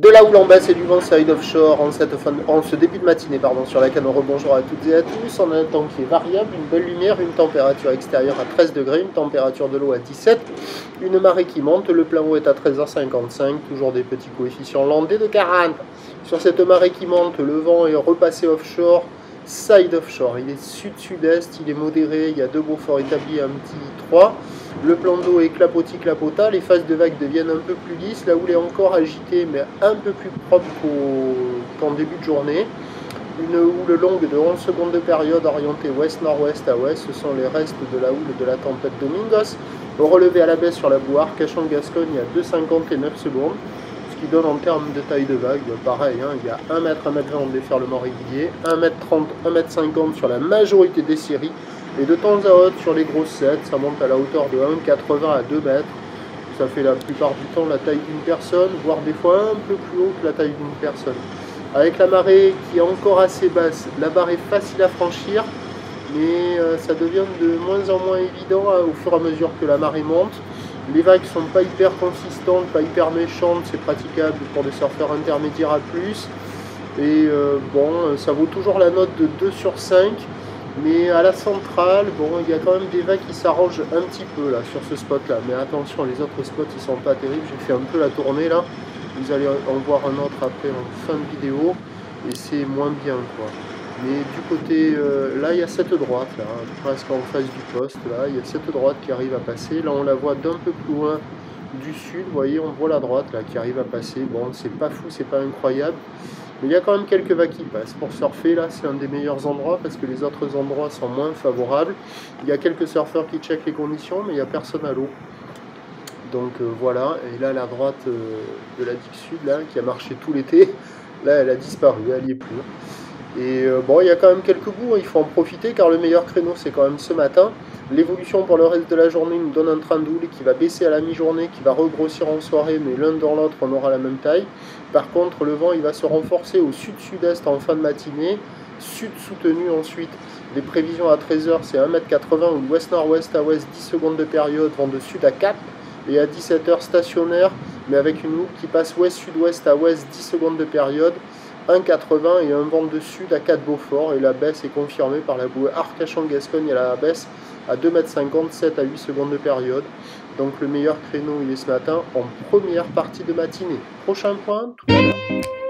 De la houle en baisse et du vent side offshore en ce début de matinée sur laquelle on rebonjour à toutes et à tous. On a un temps qui est variable, une belle lumière, une température extérieure à 13 degrés, une température de l'eau à 17, une marée qui monte, le plein eau est à 13h55, toujours des petits coefficients landais de 40. Sur cette marée qui monte, le vent est repassé offshore, side offshore, il est sud-sud-est, il est modéré, il y a deux beaux forts établis, un petit 3. Le plan d'eau est clapotis-clapota, les phases de vagues deviennent un peu plus lisses, la houle est encore agitée mais un peu plus propre qu'en début de journée. Une houle longue de 11 secondes de période orientée ouest-nord-ouest à ouest, ce sont les restes de la houle de la tempête Domingos. Relevé à la baisse sur la boue Arcachon-Gascogne à 2,59 secondes, ce qui donne en termes de taille de vague, pareil, il y a 1 m, 1 m 20 en déferlement régulier, 1 m 30, 1 m 50 sur la majorité des séries. Et de temps à autre, sur les grosses sets, ça monte à la hauteur de 1,80 à 2 mètres. Ça fait la plupart du temps la taille d'une personne, voire des fois un peu plus haut que la taille d'une personne. Avec la marée qui est encore assez basse, la barre est facile à franchir, mais ça devient de moins en moins évident au fur et à mesure que la marée monte. Les vagues sont pas hyper consistantes, pas hyper méchantes, c'est praticable pour des surfeurs intermédiaires à plus. Et bon, ça vaut toujours la note de 2 sur 5. Mais à la centrale, bon, il y a quand même des vagues qui s'arrangent un petit peu là sur ce spot là. Mais attention, les autres spots ils sont pas terribles. J'ai fait un peu la tournée là. Vous allez en voir un autre après en fin de vidéo. Et c'est moins bien quoi. Mais du côté, là il y a cette droite là, presque en face du poste là. Il y a cette droite qui arrive à passer. Là on la voit d'un peu plus loin du sud. Vous voyez, on voit la droite là qui arrive à passer. Bon, c'est pas fou, c'est pas incroyable. Mais il y a quand même quelques vagues qui passent. Pour surfer, là, c'est un des meilleurs endroits parce que les autres endroits sont moins favorables. Il y a quelques surfeurs qui checkent les conditions, mais il n'y a personne à l'eau. Donc voilà. Et là, la droite de la digue sud, là, qui a marché tout l'été, là, elle a disparu, elle n'y est plus. Et bon, il y a quand même quelques bouts, il faut en profiter car le meilleur créneau, c'est quand même ce matin. L'évolution pour le reste de la journée nous donne un train de houle qui va baisser à la mi-journée, qui va regrossir en soirée, mais l'un dans l'autre, on aura la même taille. Par contre, le vent, il va se renforcer au sud-sud-est en fin de matinée, sud soutenu ensuite. Les prévisions à 13h, c'est 1 m 80 ou ouest-nord-ouest à ouest, 10 secondes de période, vent de sud à 4. Et à 17h, stationnaire, mais avec une houle qui passe ouest-sud-ouest à ouest, 10 secondes de période. 1,80 et un vent de sud à 4 Beaufort, et la baisse est confirmée par la bouée Arcachon-Gascogne à la baisse à 2,50 m, 7 à 8 secondes de période. Donc le meilleur créneau il est ce matin en première partie de matinée. Prochain point, tout à l'heure.